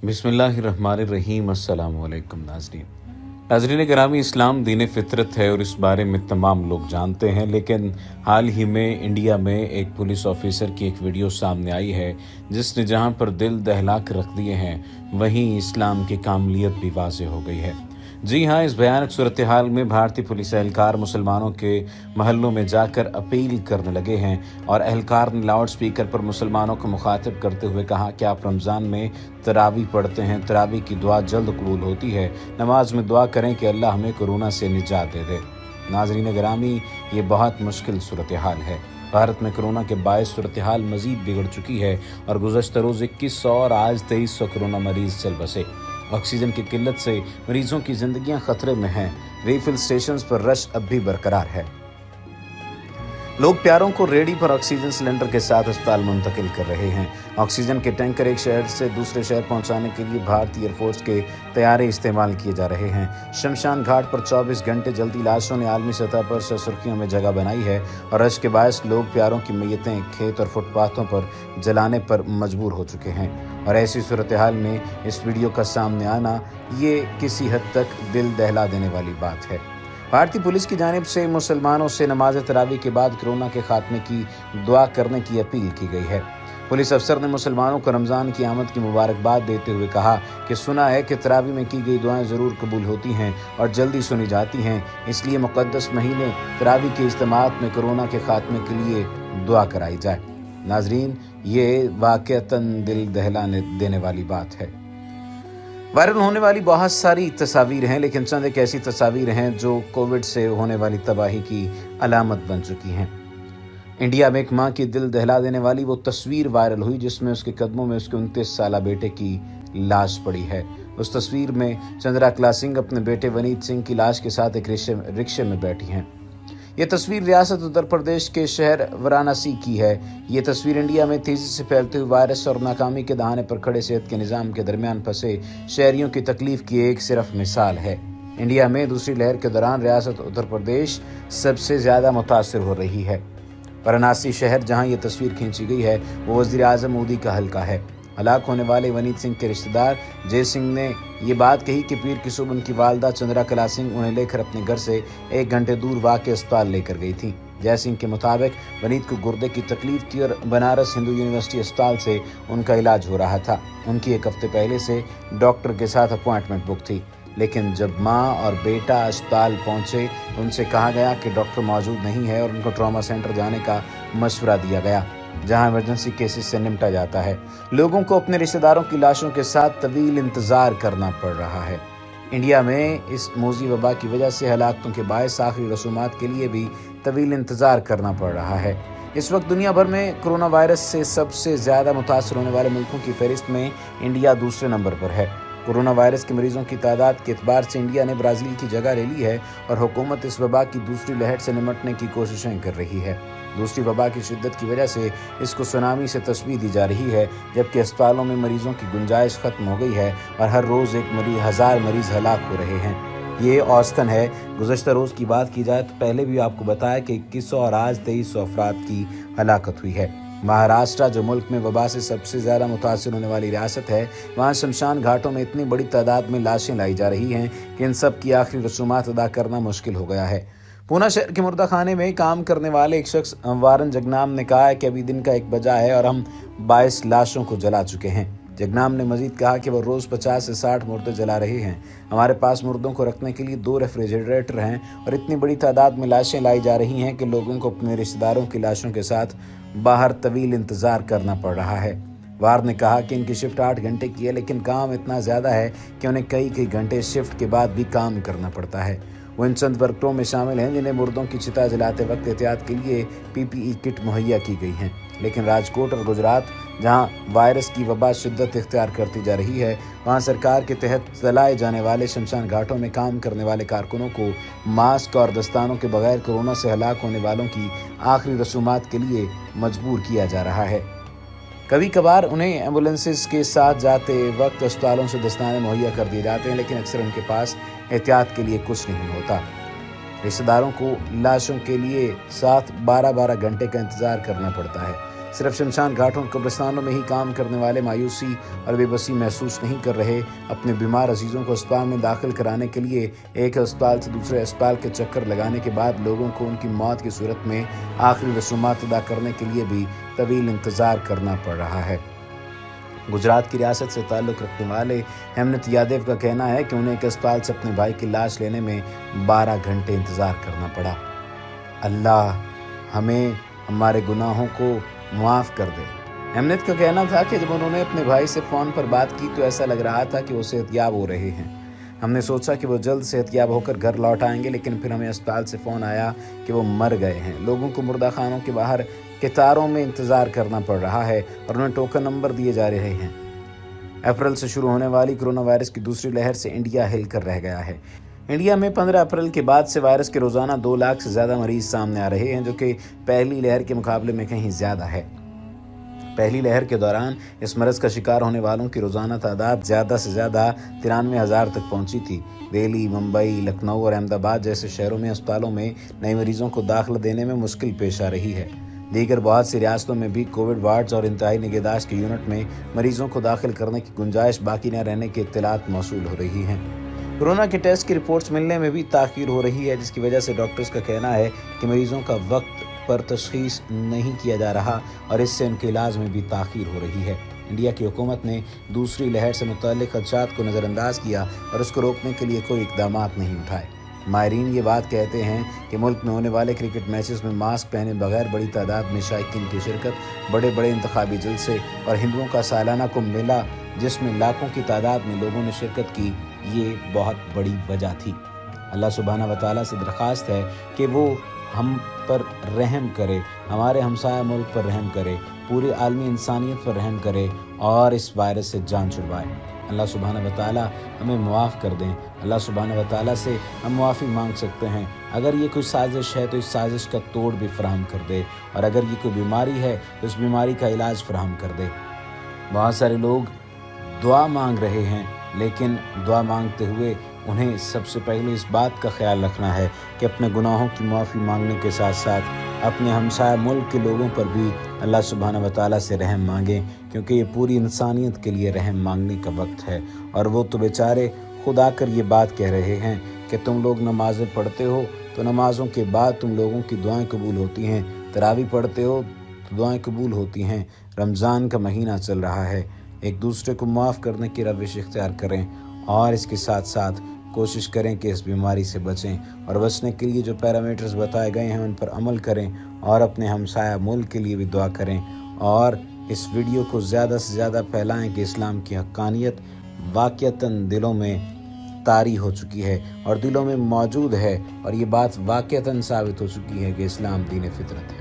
बिस्मिल्लाहिर्रहमानिर्रहीम। अस्सलाम वालेकुम नाज़रीन गिरामी, इस्लाम दीन फितरत है और इस बारे में तमाम लोग जानते हैं, लेकिन हाल ही में इंडिया में एक पुलिस ऑफिसर की एक वीडियो सामने आई है जिसने जहां पर दिल दहला कर रख दिए हैं, वहीं इस्लाम की कामिलियत भी वाज़ेह हो गई है। जी हाँ, इस भयानक सूरत हाल में भारतीय पुलिस एहलकार मुसलमानों के महल्लों में जाकर अपील करने लगे हैं और एहलकार ने लाउड स्पीकर पर मुसलमानों को मुखातिब करते हुए कहा कि आप रमज़ान में तरावी पढ़ते हैं, तरावी की दुआ जल्द कबूल होती है, नमाज में दुआ करें कि अल्लाह हमें कोरोना से निजात दे दे। नाज़रीन गिरामी, ये बहुत मुश्किल सूरत हाल है। भारत में कोरोना के बायस सूरत हाल मज़ीद बिगड़ चुकी है और गुज़श्ता रोज़ 2100 और आज 2300 कोरोना मरीज़ चल बसे। ऑक्सीजन की किल्लत से मरीजों की जिंदगियां खतरे में हैं। रीफिल स्टेशंस पर रश अब भी बरकरार है। लोग प्यारों को रेडी पर ऑक्सीजन सिलेंडर के साथ अस्पताल मुंतकिल कर रहे हैं। ऑक्सीजन के टैंकर एक शहर से दूसरे शहर पहुंचाने के लिए भारतीय एयरफोर्स के तैयारे इस्तेमाल किए जा रहे हैं। शमशान घाट पर 24 घंटे जलती लाशों ने आलमी सतह पर सुर्खियों में जगह बनाई है और रश के बायस लोग प्यारों की मैयतें खेत और फुटपाथों पर जलाने पर मजबूर हो चुके हैं। और ऐसी सूरत हाल में इस वीडियो का सामने आना ये किसी हद तक दिल दहला देने वाली बात है। भारतीय पुलिस की जानिब से मुसलमानों से नमाज तरावी के बाद कोरोना के खात्मे की दुआ करने की अपील की गई है। पुलिस अफसर ने मुसलमानों को रमज़ान की आमद की मुबारकबाद देते हुए कहा कि सुना है कि तरावी में की गई दुआएं ज़रूर कबूल होती हैं और जल्दी सुनी जाती हैं, इसलिए मुक़द्दस महीने तरावी के इज्तिमात में कोरोना के खात्मे के लिए दुआ कराई जाए। नाजरीन, ये वाक़अतन दिल दहलाने देने वाली बात है। वायरल होने वाली बहुत सारी तस्वीर हैं, लेकिन चंद एक ऐसी तस्वीर हैं जो कोविड से होने वाली तबाही की अलामत बन चुकी हैं। इंडिया में एक माँ की दिल दहला देने वाली वो तस्वीर वायरल हुई जिसमें उसके कदमों में उसके 29 साला बेटे की लाश पड़ी है। उस तस्वीर में चंद्रा कला सिंह अपने बेटे वनीत सिंह की लाश के साथ एक रिक्शे में बैठी हैं। ये तस्वीर रियासत उत्तर प्रदेश के शहर वाराणसी की है। ये तस्वीर इंडिया में तेजी से फैलते हुए वायरस और नाकामी के दहाने पर खड़े सेहत के निज़ाम के दरमियान फंसे शहरियों की तकलीफ की एक सिर्फ मिसाल है। इंडिया में दूसरी लहर के दौरान रियासत उत्तर प्रदेश सबसे ज़्यादा मुतासिर हो रही है। वाराणसी शहर जहाँ ये तस्वीर खींची गई है वो वज़ीर आज़म मोदी का हल्का है। हलाक होने वाले वनीत सिंह के रिश्तेदार जय सिंह ने ये बात कही कि पीर की सुबह उनकी वालदा चंद्रा कला सिंह उन्हें लेकर अपने घर से 1 घंटे दूर वाक़ अस्पताल लेकर गई थी। जय सिंह के मुताबिक वनीत को गुर्दे की तकलीफ थी और बनारस हिंदू यूनिवर्सिटी अस्पताल से उनका इलाज हो रहा था। उनकी 1 हफ्ते पहले से डॉक्टर के साथ अपॉइंटमेंट बुक थी, लेकिन जब माँ और बेटा अस्पताल पहुँचे उनसे कहा गया कि डॉक्टर मौजूद नहीं है और उनको ट्रॉमा सेंटर जाने का मशवरा दिया गया, जहां इमरजेंसी केसेस से निपटा जाता है। लोगों को अपने रिश्तेदारों की लाशों के साथ तवील इंतज़ार करना पड़ रहा है। इंडिया में इस मोजी वबा की वजह से हलाकतों के बायस आखिरी रसूमात के लिए भी तवील इंतज़ार करना पड़ रहा है। इस वक्त दुनिया भर में कोरोना वायरस से सबसे ज़्यादा मुतासर होने वाले मुल्कों की फहरिस्त में इंडिया दूसरे नंबर पर है। कोरोना वायरस के मरीजों की तादाद के एतबार से इंडिया ने ब्राज़ील की जगह ले ली है और हुकूमत इस वबा की दूसरी लहर से निपटने की कोशिशें कर रही है। दूसरी वबा की शिद्दत की वजह से इसको सुनामी से तस्वीर दी जा रही है, जबकि अस्पतालों में मरीजों की गुंजाइश ख़त्म हो गई है और हर रोज़ 1000 मरीज़ हलाक हो रहे हैं। ये औसतन है। गुज़श्ता रोज़ की बात की जाए तो पहले भी आपको बताया कि 2100 और आज 2300 अफराद की हलाकत हुई है। महाराष्ट्र, जो मुल्क में वबा से सबसे ज़्यादा मुतासिर होने वाली रियासत है, वहाँ शमशान घाटों में इतनी बड़ी तादाद में लाशें लाई जा रही हैं कि इन सब की आखिरी रसूमात अदा करना मुश्किल हो गया है। पूना शहर के मुर्दा खाने में काम करने वाले एक शख्स वारन जगनाम ने कहा है कि अभी दिन का 1 बजा है और हम 22 लाशों को जला चुके हैं। जगनाम ने मजीद कहा कि वो रोज़ 50 से 60 मुर्दे जला रहे हैं। हमारे पास मुर्दों को रखने के लिए 2 रेफ्रिजरेटर हैं और इतनी बड़ी तादाद में लाशें लाई जा रही हैं कि लोगों को अपने रिश्तेदारों की लाशों के साथ बाहर तवील इंतज़ार करना पड़ रहा है। वार ने कहा कि इनकी शिफ्ट 8 घंटे की है, लेकिन काम इतना ज़्यादा है कि उन्हें कई घंटे शिफ्ट के बाद भी काम करना पड़ता है। वो इन चंद वर्करों में शामिल हैं जिन्हें मुर्दों की चिता जलाते वक्त एहतियात के लिए PPE किट मुहैया की गई हैं, लेकिन राजकोट और गुजरात, जहां वायरस की वबा शिद्दत इख्तियार करती जा रही है, वहां सरकार के तहत चलाए जाने वाले शमशान घाटों में काम करने वाले कारकुनों को मास्क और दस्तानों के बगैर कोरोना से हलाक होने वालों की आखिरी रसूमात के लिए मजबूर किया जा रहा है। कभी कभार उन्हें एम्बुलेंसेस के साथ जाते वक्त अस्पतालों से दस्ताने मुहैया कर दिए जाते हैं, लेकिन अक्सर उनके पास एहतियात के लिए कुछ नहीं होता। रिश्तेदारों को लाशों के लिए साथ 12-12 घंटे का इंतज़ार करना पड़ता है। صرف شمشان گھاٹوں قبرستانوں میں ہی کام کرنے والے مایوسی اور بے بسی محسوس نہیں کر رہے، اپنے بیمار عزیزوں کو اسپتال میں داخل کرانے کے لیے ایک اسپتال سے دوسرے اسپتال کے چکر لگانے کے بعد لوگوں کو ان کی موت کی صورت میں آخری رسومات ادا کرنے کے لیے بھی طویل انتظار کرنا پڑ رہا ہے۔ گجرات کی ریاست سے تعلق رکھنے والے ہیمنت یادو کا کہنا ہے کہ انہیں ایک اسپتال سے اپنے بھائی کی لاش لینے میں 12 گھنٹے انتظار کرنا پڑا۔ اللہ ہمیں ہمارے گناہوں کو معاف کر دے۔ ہیمنت کا کہنا تھا کہ جب انہوں نے اپنے بھائی سے فون پر بات کی تو ایسا لگ رہا تھا کہ وہ صحت یاب ہو رہے ہیں۔ ہم نے سوچا کہ وہ جلد صحت یاب ہو کر گھر لوٹ آئیں گے، لیکن پھر ہمیں اسپتال سے فون آیا کہ وہ مر گئے ہیں۔ لوگوں کو مردہ خانوں کے باہر قطاروں میں انتظار کرنا پڑ رہا ہے اور انہیں ٹوکن نمبر دیے جا رہے ہیں۔ اپریل سے شروع ہونے والی کرونا وائرس کی دوسری لہر سے انڈیا ہل کر رہ گیا ہے۔ انڈیا میں 15 اپریل کے بعد سے وائرس کے روزانہ 2 لاکھ سے زیادہ مریض سامنے آ رہے ہیں، جو کہ پہلی لہر کے مقابلے میں کہیں زیادہ ہے۔ پہلی لہر کے دوران اس مرض کا شکار ہونے والوں کی روزانہ تعداد زیادہ سے زیادہ 93,000 تک پہنچی تھی۔ دہلی، ممبئی، لکھنؤ اور احمد آباد جیسے شہروں میں اسپتالوں میں نئے مریضوں کو داخلہ دینے میں مشکل پیش آ رہی ہے۔ دیگر بہت سی ریاستوں میں بھی کووڈ وارڈز اور انتہائی نگہداشت کے یونٹ میں مریضوں کو داخل کرنے کی گنجائش باقی نہ رہنے کی اطلاعات موصول ہو رہی ہیں۔ کورونا کے ٹیسٹ کی رپورٹس ملنے میں بھی تاخیر ہو رہی ہے، جس کی وجہ سے ڈاکٹرز کا کہنا ہے کہ مریضوں کا وقت پر تشخیص نہیں کیا جا رہا اور اس سے ان کے علاج میں بھی تاخیر ہو رہی ہے۔ انڈیا کی حکومت نے دوسری لہر سے متعلق خدشات کو نظر انداز کیا اور اس کو روکنے کے لیے کوئی اقدامات نہیں اٹھائے۔ ماہرین یہ بات کہتے ہیں کہ ملک میں ہونے والے کرکٹ میچز میں ماسک پہنے بغیر بڑی تعداد میں شائقین کی شرکت، بڑے بڑے انتخابی جلسے اور ہندوؤں کا سالانہ کمبھ میلہ جس میں لاکھوں کی تعداد میں لوگوں نے شرکت کی، یہ بہت بڑی وجہ تھی۔ اللہ سبحانہ و تعالیٰ سے درخواست ہے کہ وہ ہم پر رحم کرے، ہمارے ہمسایہ ملک پر رحم کرے، پوری عالمی انسانیت پر رحم کرے اور اس وائرس سے جان چھڑوائے۔ اللہ سبحانہ و تعالیٰ ہمیں معاف کر دیں۔ اللہ سبحانہ و تعالیٰ سے ہم معافی مانگ سکتے ہیں۔ اگر یہ کوئی سازش ہے تو اس سازش کا توڑ بھی فراہم کر دے، اور اگر یہ کوئی بیماری ہے تو اس بیماری کا علاج فراہم کر دے۔ بہت سارے لوگ دعا مانگ رہے ہیں، لیکن دعا مانگتے ہوئے انہیں سب سے پہلے اس بات کا خیال رکھنا ہے کہ اپنے گناہوں کی معافی مانگنے کے ساتھ ساتھ اپنے ہمسایہ ملک کے لوگوں پر بھی اللہ سبحانہ و تعالیٰ سے رحم مانگیں، کیونکہ یہ پوری انسانیت کے لیے رحم مانگنے کا وقت ہے۔ اور وہ تو بیچارے خود آ کر یہ بات کہہ رہے ہیں کہ تم لوگ نمازیں پڑھتے ہو تو نمازوں کے بعد تم لوگوں کی دعائیں قبول ہوتی ہیں، تراویح پڑھتے ہو تو دعائیں قبول ہوتی ہیں، رمضان کا مہینہ چل رہا ہے، ایک دوسرے کو معاف کرنے کی روش اختیار کریں اور اس کے ساتھ ساتھ کوشش کریں کہ اس بیماری سے بچیں، اور بچنے کے لیے جو پیرامیٹرز بتائے گئے ہیں ان پر عمل کریں اور اپنے ہمسایہ ملک کے لیے بھی دعا کریں، اور اس ویڈیو کو زیادہ سے زیادہ پھیلائیں کہ اسلام کی حقانیت واقعتاً دلوں میں طاری ہو چکی ہے اور دلوں میں موجود ہے، اور یہ بات واقعتاً ثابت ہو چکی ہے کہ اسلام دین فطرت ہے۔